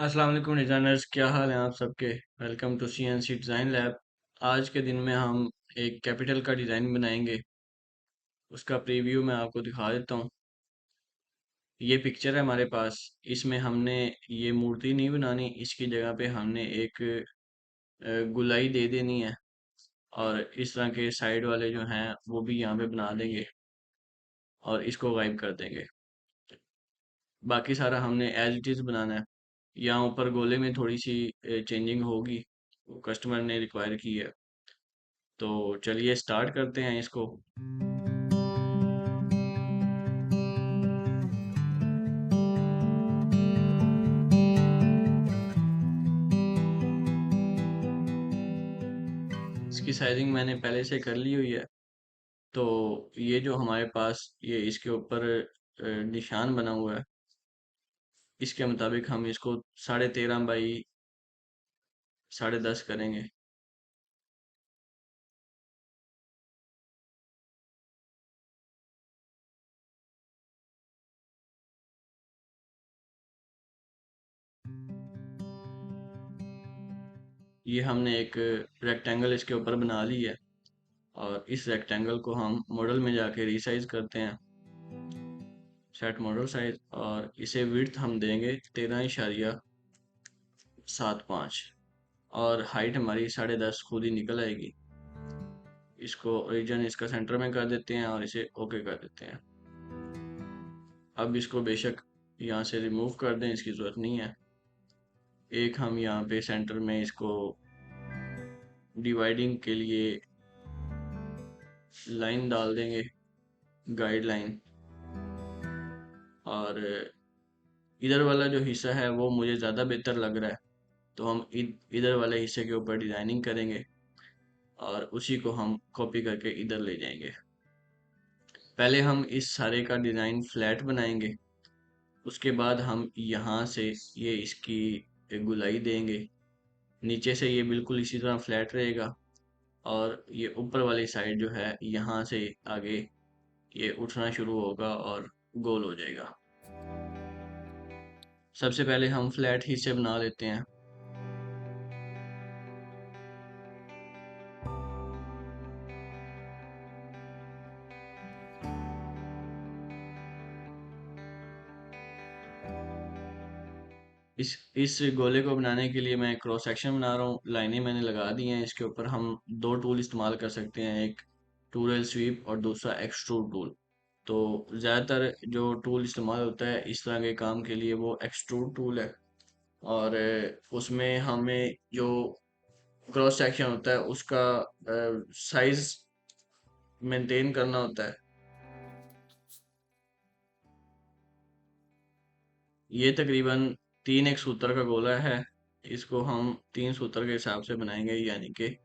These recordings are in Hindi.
अस्सलाम वालेकुम डिज़ाइनर्स, क्या हाल हैं आप सबके। Welcome to CNC design lab. आज के दिन में हम एक कैपिटल का डिज़ाइन बनाएंगे। उसका प्रीव्यू मैं आपको दिखा देता हूँ। ये पिक्चर है हमारे पास। इसमें हमने ये मूर्ति नहीं बनानी, इसकी जगह पे हमने एक गुलाई दे देनी है। और इस तरह के साइड वाले जो हैं वो भी यहाँ पे बना देंगे और इसको गायब कर देंगे। बाकी सारा हमने एज इट इज़ बनाना है। यहाँ ऊपर गोले में थोड़ी सी चेंजिंग होगी, वो कस्टमर ने रिक्वायर की है। तो चलिए स्टार्ट करते हैं इसको। इसकी साइजिंग मैंने पहले से कर ली हुई है। तो ये जो हमारे पास ये इसके ऊपर निशान बना हुआ है, इसके मुताबिक हम इसको 13.5 बाई 10.5 करेंगे। ये हमने एक रेक्टेंगल इसके ऊपर बना ली है और इस रेक्टेंगल को हम मॉडल में जाके रिसाइज करते हैं। सेट मॉडल साइज, और इसे विड्थ हम देंगे 13.75 और हाइट हमारी 10.5 खुद ही निकल आएगी। इसको ओरिजिन इसका सेंटर में कर देते हैं और इसे ओके कर देते हैं। अब इसको बेशक यहाँ से रिमूव कर दें, इसकी ज़रूरत नहीं है। एक हम यहाँ पे सेंटर में इसको डिवाइडिंग के लिए लाइन डाल देंगे, गाइड लाइन। और इधर वाला जो हिस्सा है वो मुझे ज़्यादा बेहतर लग रहा है, तो हम इधर वाले हिस्से के ऊपर डिज़ाइनिंग करेंगे और उसी को हम कॉपी करके इधर ले जाएंगे। पहले हम इस सारे का डिज़ाइन फ्लैट बनाएंगे, उसके बाद हम यहाँ से ये इसकी एक गुलाई देंगे। नीचे से ये बिल्कुल इसी तरह फ्लैट रहेगा और ये ऊपर वाली साइड जो है यहाँ से आगे ये उठना शुरू होगा और गोल हो जाएगा। सबसे पहले हम फ्लैट हिस्से बना लेते हैं। इस गोले को बनाने के लिए मैं क्रॉस सेक्शन बना रहा हूँ। लाइनें मैंने लगा दी हैं। इसके ऊपर हम दो टूल इस्तेमाल कर सकते हैं, एक टूल स्वीप और दूसरा एक्सट्रूड टूल। तो ज़्यादातर जो टूल इस्तेमाल होता है इस तरह के काम के लिए वो एक्सट्रूड टूल है। और उसमें हमें जो क्रॉस सेक्शन होता है उसका साइज मेंटेन करना होता है। ये तकरीबन 3 एक सूत्र का गोला है। इसको हम 3 सूत्र के हिसाब से बनाएंगे, यानी कि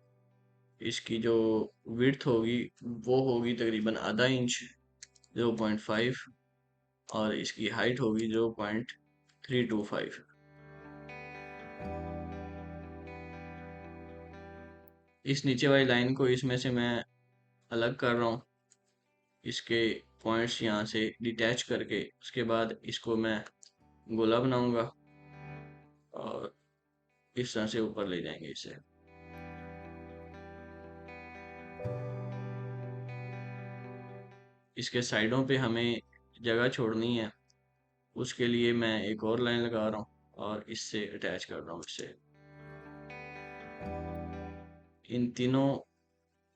इसकी जो विड्थ होगी वो होगी तकरीबन ½ इंच, 0.5, और इसकी हाइट होगी 0.325। इस नीचे वाली लाइन को इसमें से मैं अलग कर रहा हूँ, इसके पॉइंट्स यहाँ से डिटैच करके। उसके बाद इसको मैं गोला बनाऊंगा और इस तरह से ऊपर ले जाएंगे इसे। इसके साइडों पे हमें जगह छोड़नी है, उसके लिए मैं एक और लाइन लगा रहा हूँ और इससे अटैच कर रहा हूँ इससे। इन तीनों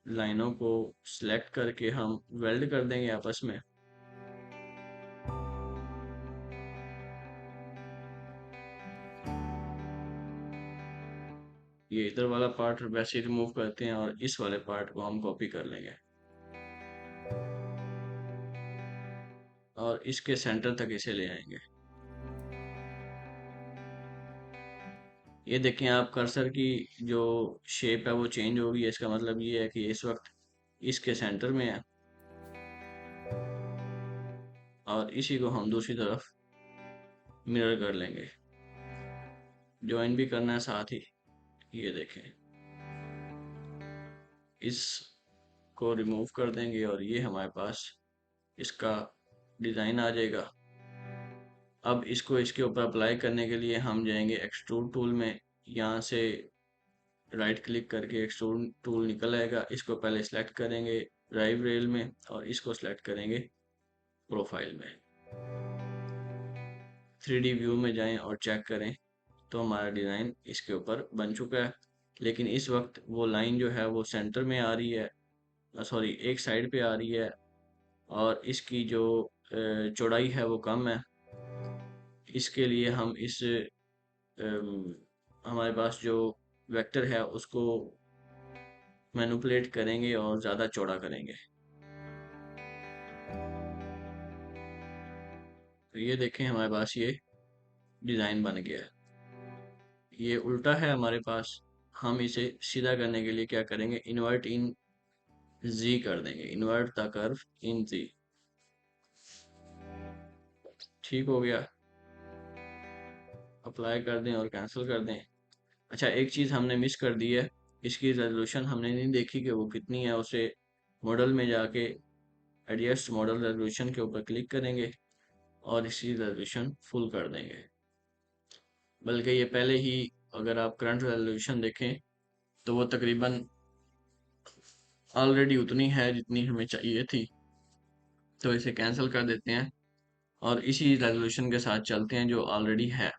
लाइनों को सिलेक्ट करके हम वेल्ड कर देंगे आपस में। ये इधर वाला पार्ट वैसे ही रिमूव करते हैं और इस वाले पार्ट को हम कॉपी कर लेंगे और इसके सेंटर तक इसे ले आएंगे। ये देखें आप, कर्सर की जो शेप है वो चेंज हो गई है। इसका मतलब ये है कि इस वक्त इसके सेंटर में है और इसी को हम दूसरी तरफ मिरर कर लेंगे। ज्वाइन भी करना है साथ ही। ये देखें, इसको रिमूव कर देंगे और ये हमारे पास इसका डिज़ाइन आ जाएगा। अब इसको इसके ऊपर अप्लाई करने के लिए हम जाएंगे एक्सट्रूड टूल में। यहाँ से राइट क्लिक करके एक्सट्रूड टूल निकल आएगा, इसको पहले सेलेक्ट करेंगे ड्राइव रेल में और इसको सेलेक्ट करेंगे प्रोफाइल में। 3D व्यू में जाएं और चेक करें तो हमारा डिज़ाइन इसके ऊपर बन चुका है। लेकिन इस वक्त वो लाइन जो है वो सेंटर में आ रही है, सॉरी एक साइड पे आ रही है, और इसकी जो चौड़ाई है वो कम है। इसके लिए हम इस अम, हमारे पास जो वेक्टर है उसको मैनिपुलेट करेंगे और ज़्यादा चौड़ा करेंगे। तो ये देखें हमारे पास ये डिज़ाइन बन गया है। ये उल्टा है हमारे पास। हम इसे सीधा करने के लिए क्या करेंगे, इन्वर्ट इन जी कर देंगे, इन्वर्ट द कर्व इन जी। ठीक हो गया, अप्लाई कर दें और कैंसिल कर दें। अच्छा, एक चीज़ हमने मिस कर दी है, इसकी रेजोल्यूशन हमने नहीं देखी कि वो कितनी है। उसे मॉडल में जाके एडजस्ट मॉडल रेजोल्यूशन के ऊपर क्लिक करेंगे और इसकी रेजोल्यूशन फुल कर देंगे। बल्कि ये पहले ही, अगर आप करंट रेजोल्यूशन देखें तो वो तकरीबन ऑलरेडी उतनी है जितनी हमें चाहिए थी। तो इसे कैंसिल कर देते हैं और इसी रेजोल्यूशन के साथ चलते हैं जो ऑलरेडी है।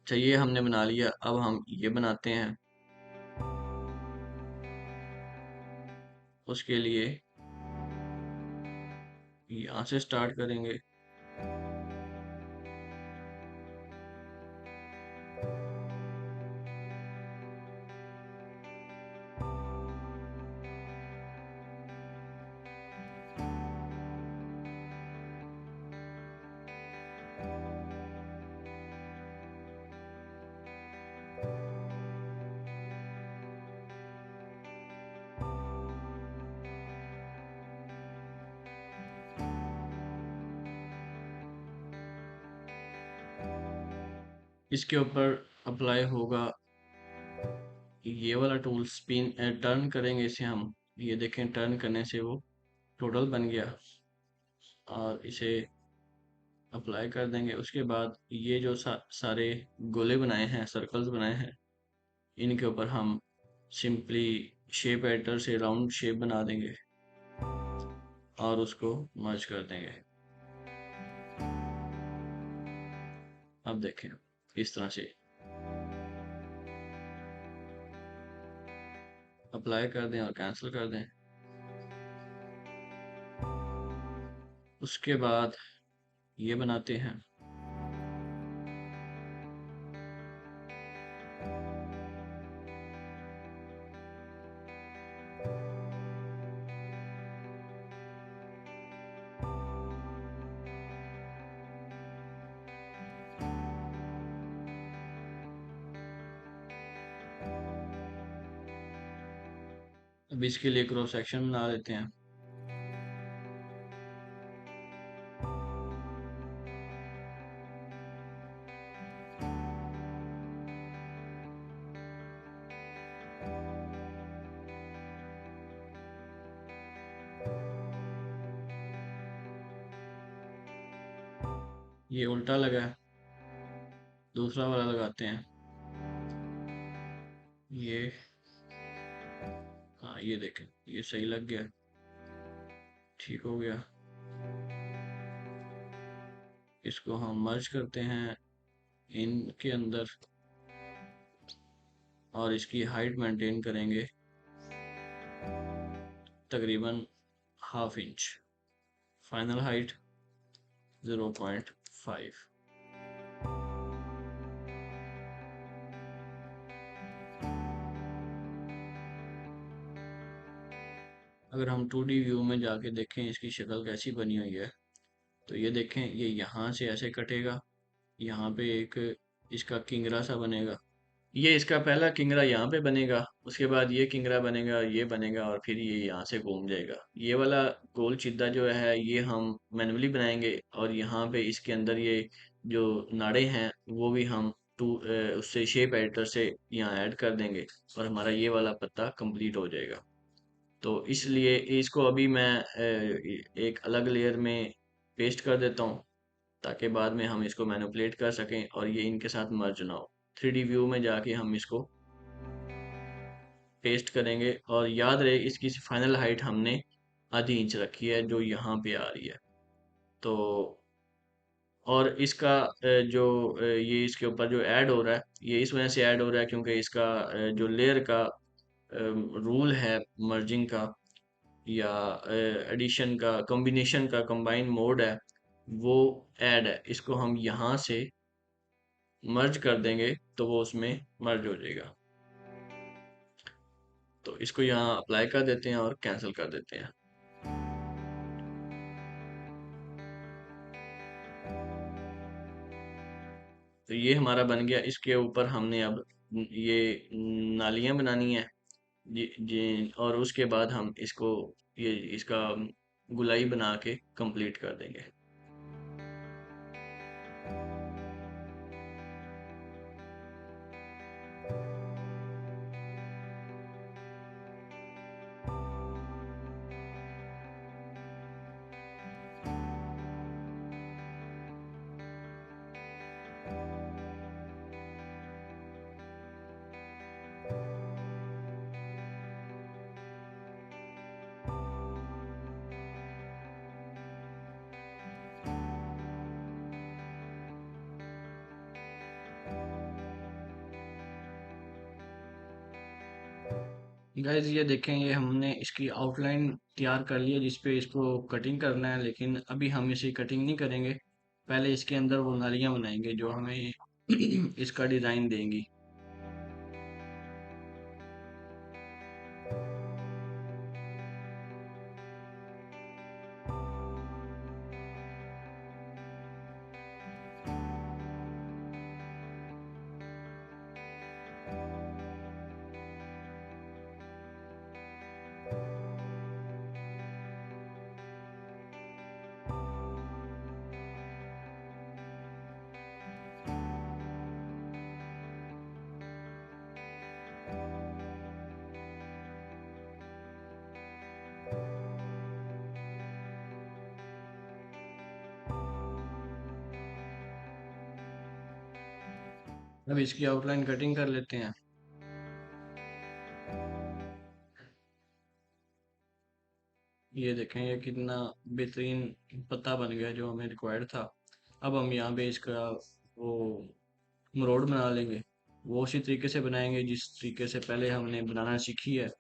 चाहिए हमने बना लिया, अब हम ये बनाते हैं। उसके लिए यहाँ से स्टार्ट करेंगे। इसके ऊपर अप्लाई होगा ये वाला टूल, स्पिन टर्न करेंगे इसे हम। ये देखें, टर्न करने से वो टोटल बन गया और इसे अप्लाई कर देंगे। उसके बाद ये जो सारे गोले बनाए हैं, सर्कल्स बनाए हैं, इनके ऊपर हम सिंपली शेप एडिटर से राउंड शेप बना देंगे और उसको मर्ज कर देंगे। अब देखें इस तरह से अप्लाई कर दें और कैंसिल कर दें। उसके बाद ये बनाते हैं। अब इसके लिए क्रॉस सेक्शन बना लेते हैं। ये उल्टा लगा है, दूसरा वाला लगाते हैं। ये, हाँ ये देखें, ये सही लग गया, ठीक हो गया। इसको हम मर्ज करते हैं इनके अंदर और इसकी हाइट मेंटेन करेंगे तकरीबन ½ इंच। Final height 0.5। अगर हम 2D व्यू में जाके देखें इसकी शक्ल कैसी बनी हुई है, तो ये देखें, ये यहाँ से ऐसे कटेगा, यहाँ पे एक इसका किंगरा सा बनेगा। ये इसका पहला किंगरा यहाँ पे बनेगा, उसके बाद ये किंगरा बनेगा, ये बनेगा, और फिर ये यहाँ से घूम जाएगा। ये वाला गोल चिद्दा जो है ये हम मैनुअली बनाएंगे, और यहाँ पे इसके अंदर ये जो नाड़े हैं वो भी हम उससे शेप एडिटर से यहाँ ऐड कर देंगे और हमारा ये वाला पत्ता कंप्लीट हो जाएगा। तो इसलिए इसको अभी मैं एक अलग लेयर में पेस्ट कर देता हूँ, ताकि बाद में हम इसको मैनिपुलेट कर सकें और ये इनके साथ मर्ज ना हो। 3D व्यू में जाके हम इसको पेस्ट करेंगे, और याद रहे इसकी फाइनल हाइट हमने आधी इंच रखी है जो यहाँ पे आ रही है। तो और इसका जो ये इसके ऊपर जो ऐड हो रहा है, ये इस वजह से ऐड हो रहा है क्योंकि इसका जो लेयर का रूल है मर्जिंग का या एडिशन का, कॉम्बिनेशन का, कंबाइन मोड है, वो ऐड है। इसको हम यहाँ से मर्ज कर देंगे तो वो उसमें मर्ज हो जाएगा। तो इसको यहाँ अप्लाई कर देते हैं और कैंसिल कर देते हैं। तो ये हमारा बन गया। इसके ऊपर हमने अब ये नालियां बनानी है जी जी, और उसके बाद हम इसको ये इसका गुलाई बना के कंप्लीट कर देंगे। गाइस ये देखें, ये हमने इसकी आउटलाइन तैयार कर ली है जिस पे इसको कटिंग करना है, लेकिन अभी हम इसे कटिंग नहीं करेंगे। पहले इसके अंदर वो नालियां बनाएंगे जो हमें इसका डिज़ाइन देंगी। अब इसकी आउटलाइन कटिंग कर लेते हैं। ये देखें, ये कितना बेहतरीन पत्ता बन गया जो हमें रिक्वायर्ड था। अब हम यहाँ पे इसका वो मरोड़ बना लेंगे। वो उसी तरीके से बनाएंगे जिस तरीके से पहले हमने बनाना सीखी है।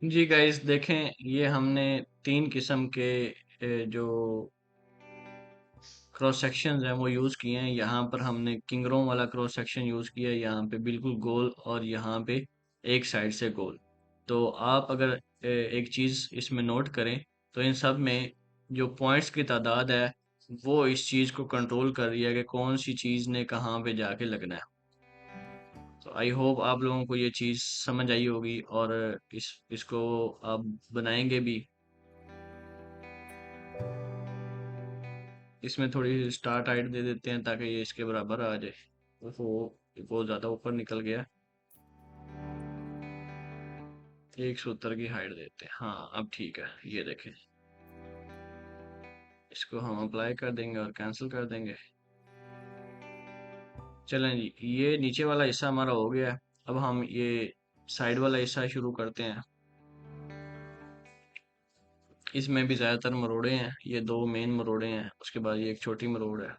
जी गाइस देखें, ये हमने तीन किस्म के जो क्रॉस सेक्शंस हैं वो यूज़ किए हैं। यहाँ पर हमने किंगरों वाला क्रॉस सेक्शन यूज़ किया है, यहाँ पे बिल्कुल गोल और यहाँ पे एक साइड से गोल। तो आप अगर एक चीज़ इसमें नोट करें तो इन सब में जो पॉइंट्स की तादाद है वो इस चीज़ को कंट्रोल कर रही है कि कौन सी चीज़ ने कहाँ पे जाके लगना है। तो आई होप आप लोगों को ये चीज़ समझ आई होगी और इसको आप बनाएंगे भी। इसमें थोड़ी स्टार्ट हाइट दे देते हैं ताकि ये इसके बराबर आ जाए। वो बहुत ज़्यादा ऊपर निकल गया। 170 की हाइट देते हैं, हाँ अब ठीक है। ये देखें, इसको हम अप्लाई कर देंगे और कैंसिल कर देंगे। चलें जी, ये नीचे वाला हिस्सा हमारा हो गया है। अब हम ये साइड वाला हिस्सा शुरू करते हैं। इसमें भी ज़्यादातर मरोड़े हैं, ये दो मेन मरोड़े हैं, उसके बाद ये एक छोटी मरोड़ है।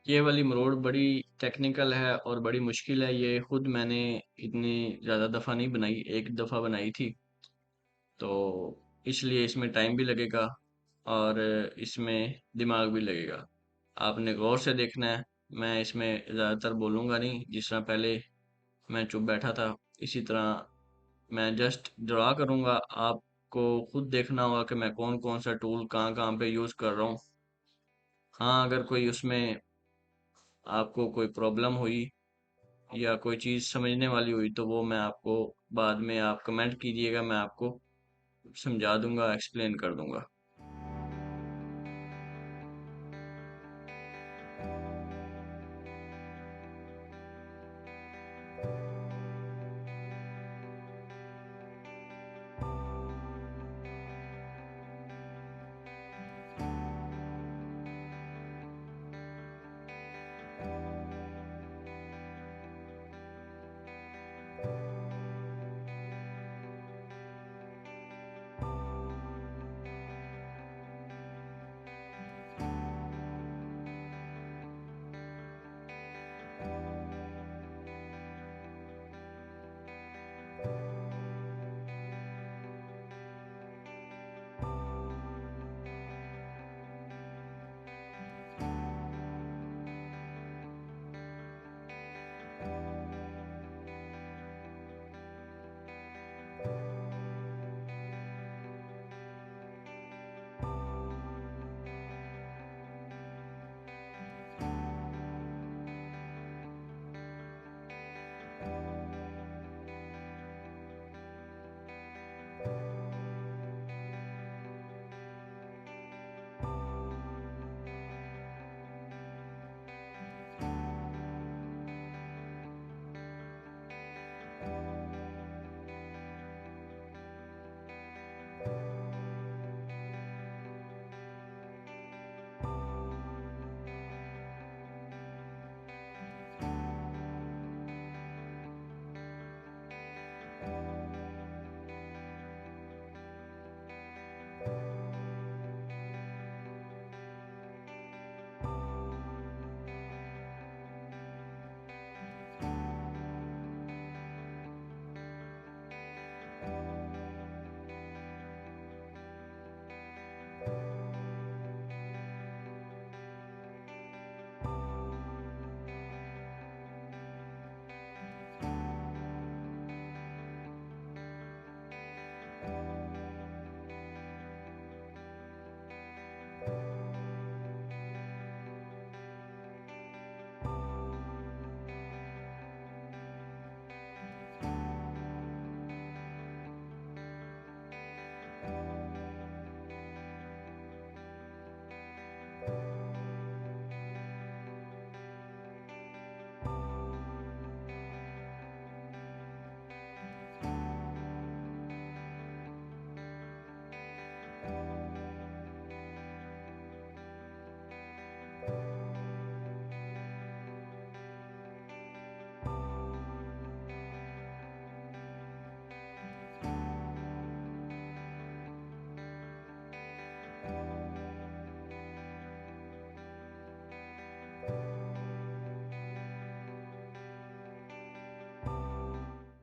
ये वाली मरोड़ बड़ी टेक्निकल है और बड़ी मुश्किल है। ये खुद मैंने इतनी ज़्यादा दफ़ा नहीं बनाई, एक दफ़ा बनाई थी। तो इसलिए इसमें टाइम भी लगेगा और इसमें दिमाग भी लगेगा। आपने गौर से देखना है। मैं इसमें ज़्यादातर बोलूँगा नहीं, जिस तरह पहले मैं चुप बैठा था इसी तरह मैं जस्ट ड्रा करूँगा। आपको खुद देखना होगा कि मैं कौन कौन सा टूल कहाँ कहाँ पे यूज़ कर रहा हूँ। हाँ, अगर कोई उसमें आपको कोई प्रॉब्लम हुई या कोई चीज़ समझने वाली हुई तो वो मैं आपको बाद में आप कमेंट कीजिएगा, मैं आपको समझा दूंगा, एक्सप्लेन कर दूंगा।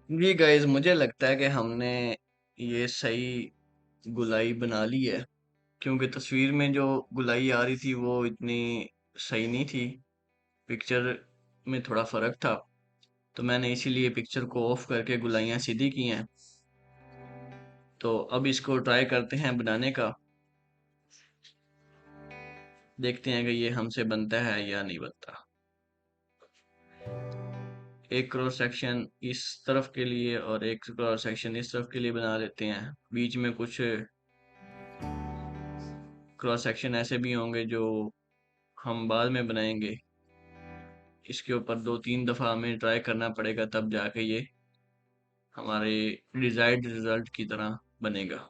जी गाइस, मुझे लगता है कि हमने ये सही गुलाई बना ली है, क्योंकि तस्वीर में जो गुलाई आ रही थी वो इतनी सही नहीं थी। पिक्चर में थोड़ा फर्क था, तो मैंने इसीलिए पिक्चर को ऑफ करके गुलाइयाँ सीधी की हैं। तो अब इसको ट्राई करते हैं बनाने का। देखते हैं कि ये हमसे बनता है या नहीं बनता। एक क्रॉस सेक्शन इस तरफ के लिए और एक क्रॉस सेक्शन इस तरफ के लिए बना लेते हैं। बीच में कुछ क्रॉस सेक्शन ऐसे भी होंगे जो हम बाद में बनाएंगे। इसके ऊपर दो तीन दफ़ा हमें ट्राई करना पड़ेगा, तब जाके ये हमारे डिजायर्ड रिजल्ट की तरह बनेगा।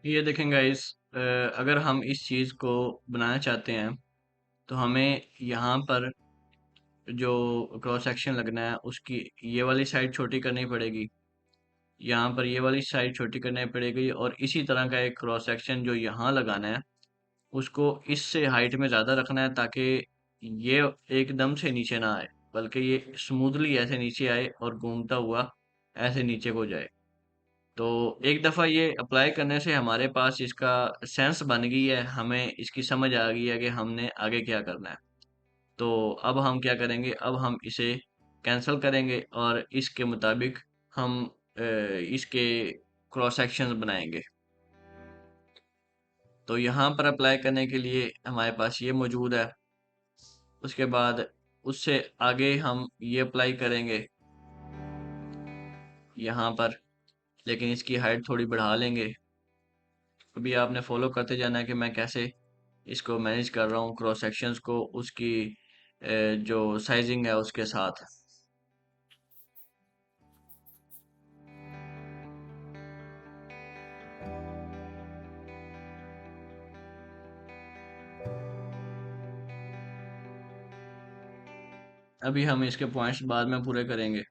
ये देखें गाइस, अगर हम इस चीज़ को बनाना चाहते हैं तो हमें यहाँ पर जो क्रॉस सेक्शन लगना है उसकी ये वाली साइड छोटी करनी पड़ेगी। यहाँ पर ये वाली साइड छोटी करनी पड़ेगी, और इसी तरह का एक क्रॉस सेक्शन जो यहाँ लगाना है उसको इससे हाइट में ज़्यादा रखना है, ताकि ये एकदम से नीचे ना आए, बल्कि ये स्मूथली ऐसे नीचे आए और घूमता हुआ ऐसे नीचे को जाए। तो एक दफ़ा ये अप्लाई करने से हमारे पास इसका सेंस बन गई है, हमें इसकी समझ आ गई है कि हमने आगे क्या करना है। तो अब हम क्या करेंगे, अब हम इसे कैंसिल करेंगे और इसके मुताबिक हम इसके क्रॉस सेक्शंस बनाएंगे। तो यहाँ पर अप्लाई करने के लिए हमारे पास ये मौजूद है। उसके बाद उससे आगे हम ये अप्लाई करेंगे यहाँ पर, लेकिन इसकी हाइट थोड़ी बढ़ा लेंगे। अभी आपने फॉलो करते जाना है कि मैं कैसे इसको मैनेज कर रहा हूँ, क्रॉस सेक्शंस को उसकी जो साइजिंग है उसके साथ। अभी हम इसके पॉइंट्स बाद में पूरे करेंगे।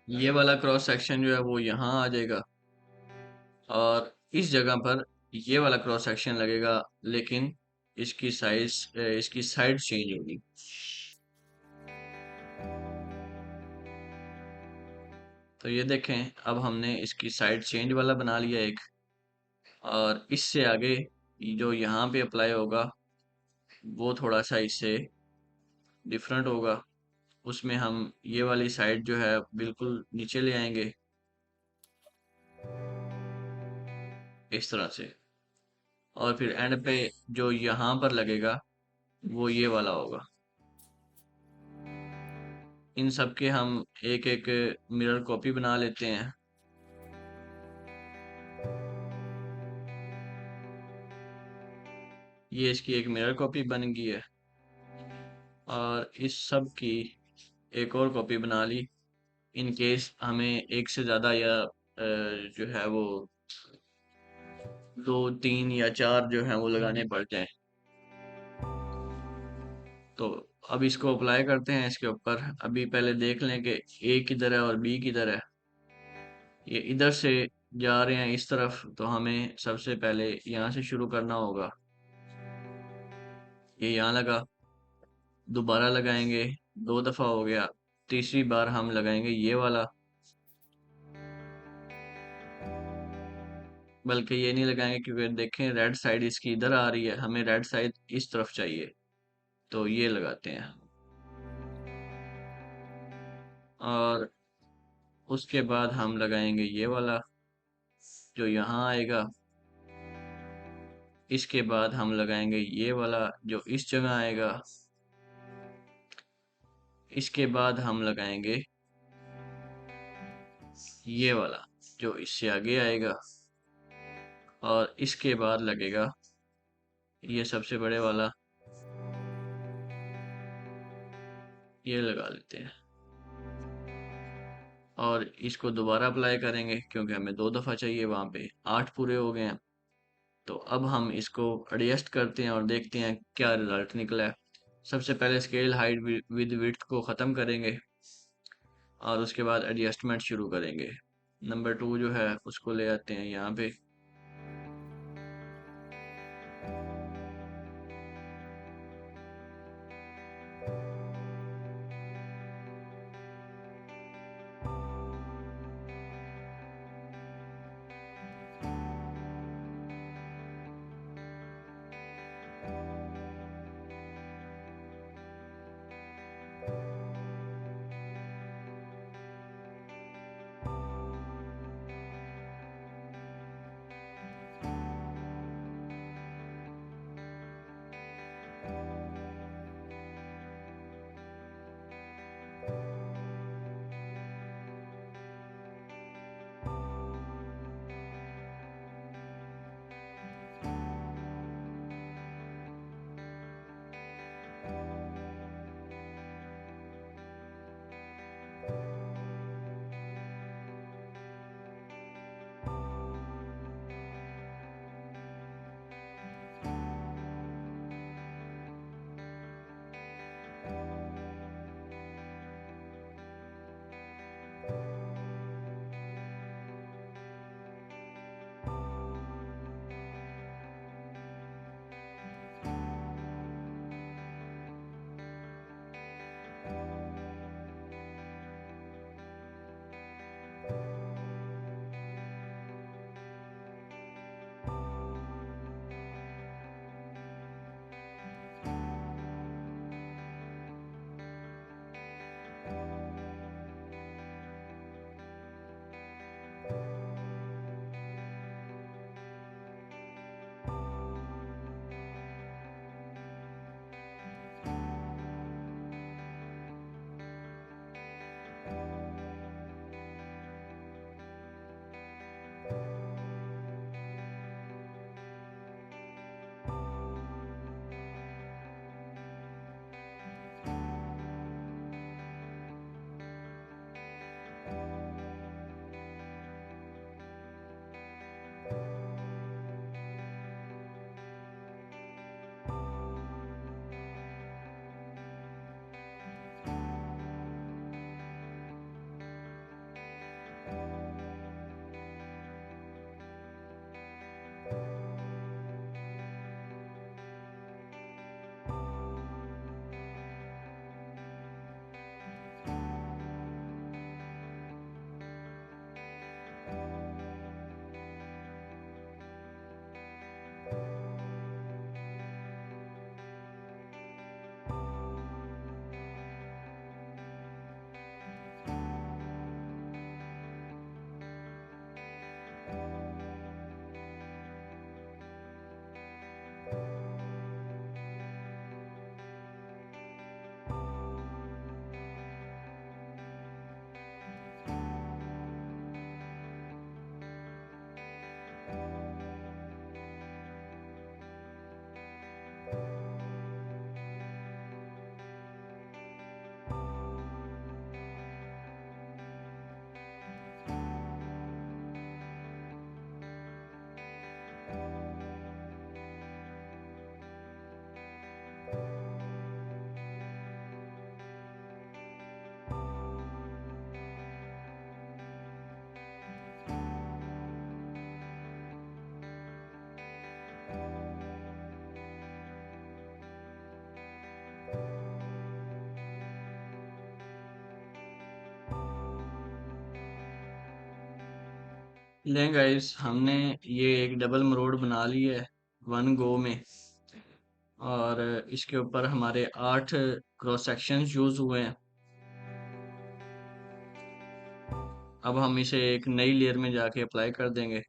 ये वाला क्रॉस सेक्शन जो है वो यहाँ आ जाएगा, और इस जगह पर ये वाला क्रॉस सेक्शन लगेगा, लेकिन इसकी साइज इसकी साइड चेंज होगी। तो ये देखें, अब हमने इसकी साइड चेंज वाला बना लिया एक, और इससे आगे जो यहाँ पे अप्लाई होगा वो थोड़ा सा इससे डिफरेंट होगा। उसमें हम ये वाली साइड जो है बिल्कुल नीचे ले आएंगे इस तरह से, और फिर एंड पे जो यहाँ पर लगेगा वो ये वाला होगा। इन सब के हम एक एक मिरर कॉपी बना लेते हैं। ये इसकी एक मिरर कॉपी बन गई है, और इस सब की एक और कॉपी बना ली, इन केस हमें एक से ज़्यादा या जो है वो दो तीन या चार जो है वो लगाने पड़ जाए। तो अब इसको अप्लाई करते हैं इसके ऊपर। अभी पहले देख लें कि ए किधर है और बी किधर है। ये इधर से जा रहे हैं इस तरफ, तो हमें सबसे पहले यहाँ से शुरू करना होगा। ये यहाँ लगा, दोबारा लगाएंगे, दो दफा हो गया, तीसरी बार हम लगाएंगे ये वाला। बल्कि ये नहीं लगाएंगे क्योंकि देखें रेड साइड इसकी इधर आ रही है, हमें रेड साइड इस तरफ चाहिए, तो ये लगाते हैं। और उसके बाद हम लगाएंगे ये वाला जो यहाँ आएगा। इसके बाद हम लगाएंगे ये वाला जो इस जगह आएगा। इसके बाद हम लगाएंगे ये वाला जो इससे आगे आएगा, और इसके बाद लगेगा ये सबसे बड़े वाला, ये लगा लेते हैं। और इसको दोबारा अप्लाई करेंगे क्योंकि हमें दो दफ़ा चाहिए, वहाँ पे 8 पूरे हो गए हैं। तो अब हम इसको एडजस्ट करते हैं और देखते हैं क्या रिजल्ट निकला है। सबसे पहले स्केल हाइट विद विड्थ को ख़त्म करेंगे, और उसके बाद एडजस्टमेंट शुरू करेंगे। नंबर 2 जो है उसको ले आते हैं यहाँ पे। लें गाइस, हमने ये एक डबल मरोड़ बना ली है वन गो में। और इसके ऊपर हमारे 8 क्रॉस सेक्शंस यूज हुए हैं। अब हम इसे एक नई लेयर में जाके अप्लाई कर देंगे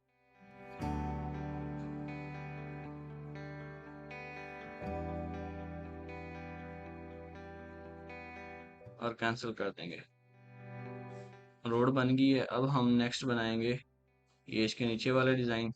और कैंसिल कर देंगे। रोड बन गई है। अब हम नेक्स्ट बनाएंगे ये इसके नीचे वाला डिज़ाइन।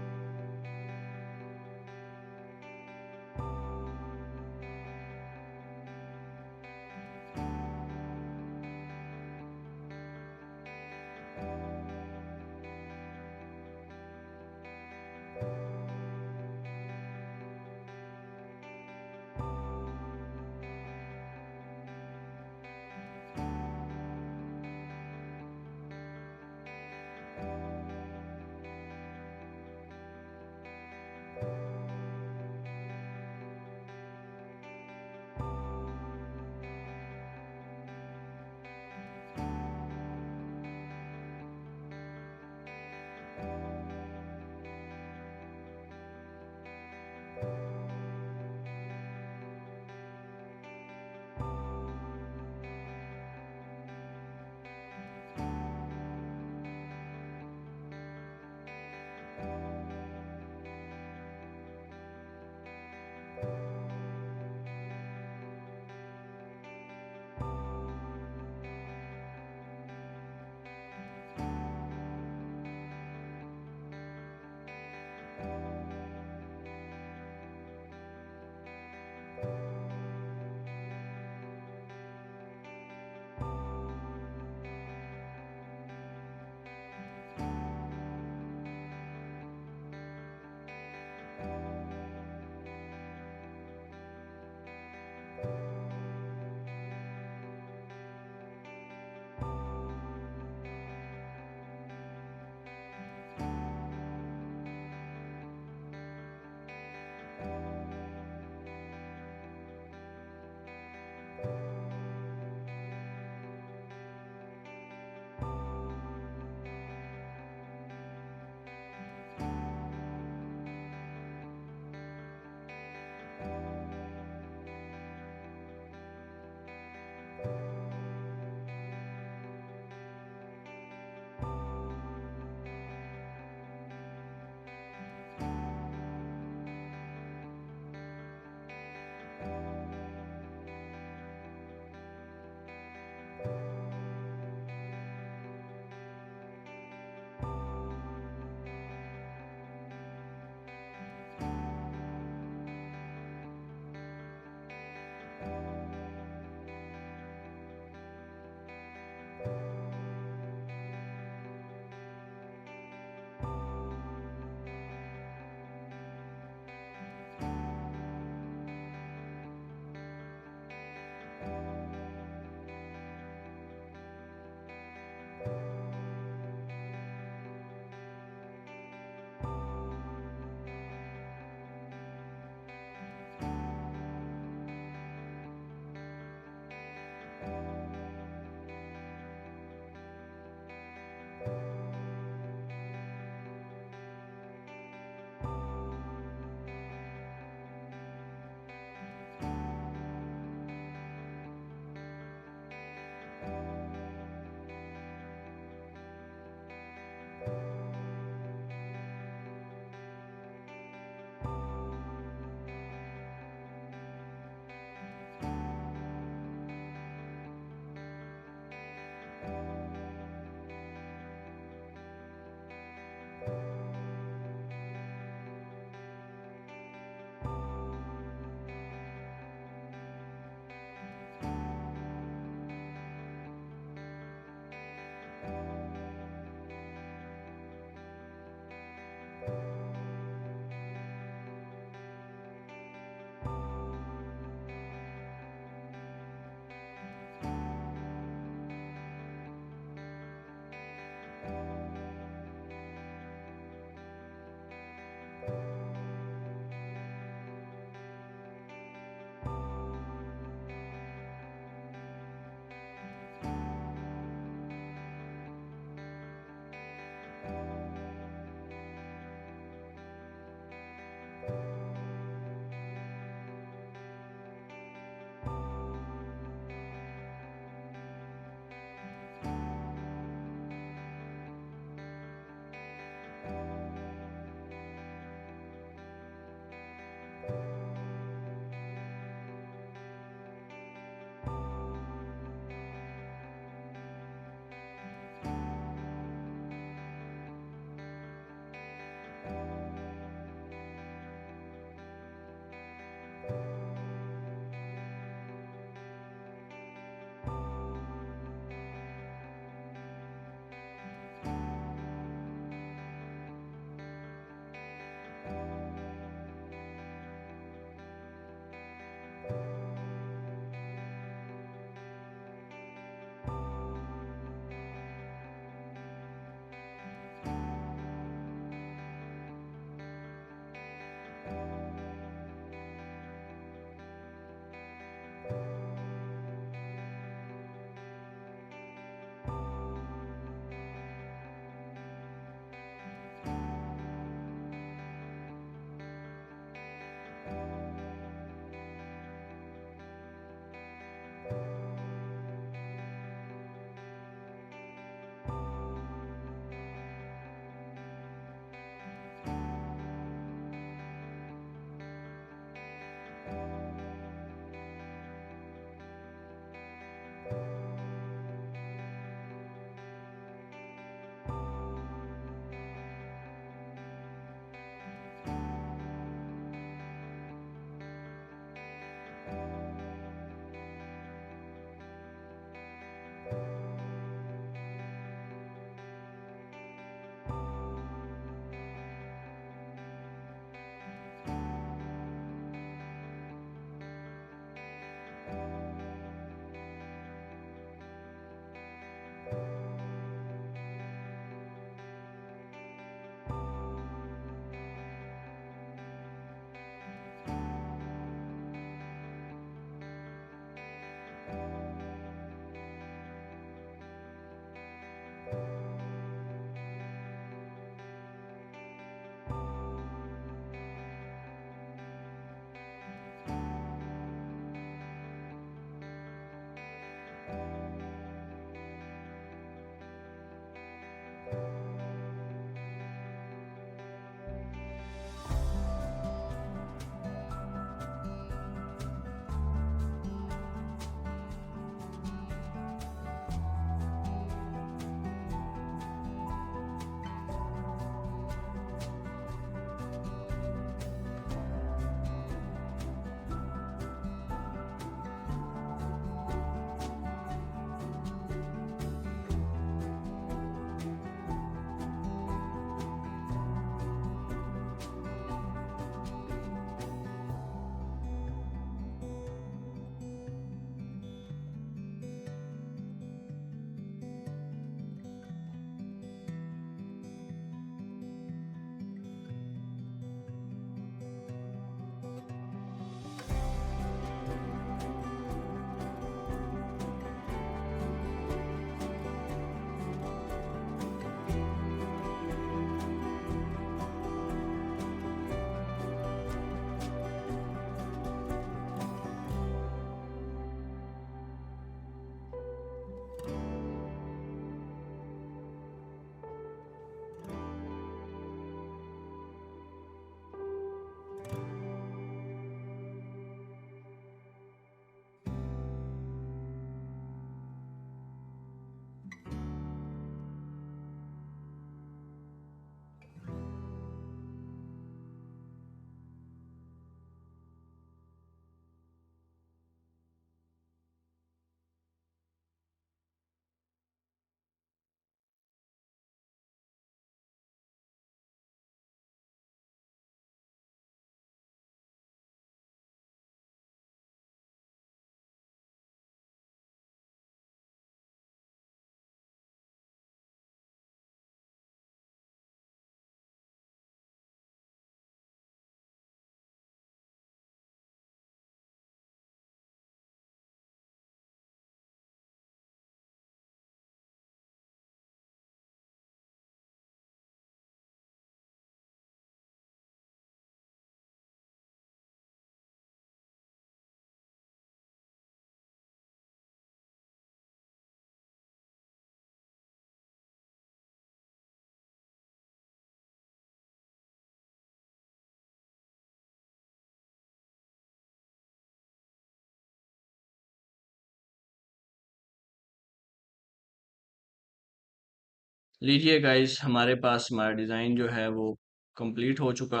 लीजिए गाइस, हमारे पास हमारा डिज़ाइन जो है वो कंप्लीट हो चुका।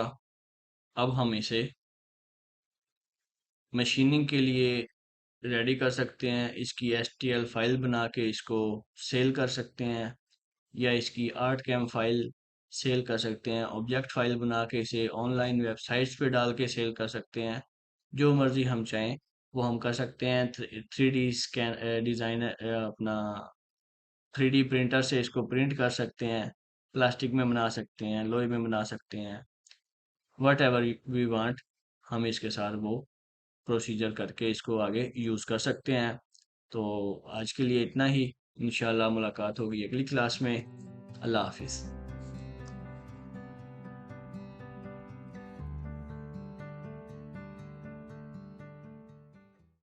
अब हम इसे मशीनिंग के लिए रेडी कर सकते हैं। इसकी एसटीएल फाइल बना के इसको सेल कर सकते हैं, या इसकी आर्ट कैम फाइल सेल कर सकते हैं। ऑब्जेक्ट फाइल बना के इसे ऑनलाइन वेबसाइट्स पे डाल के सेल कर सकते हैं। जो मर्जी हम चाहें वो हम कर सकते हैं। थ्री डी स्कैन डिज़ाइनर अपना थ्री डी प्रिंटर से इसको प्रिंट कर सकते हैं। प्लास्टिक में बना सकते हैं, लोहे में बना सकते हैं, वट एवर वी वांट। हम इसके साथ वो प्रोसीजर करके इसको आगे यूज़ कर सकते हैं। तो आज के लिए इतना ही। इंशाल्लाह मुलाकात होगी अगली क्लास में। अल्लाह हाफिज़।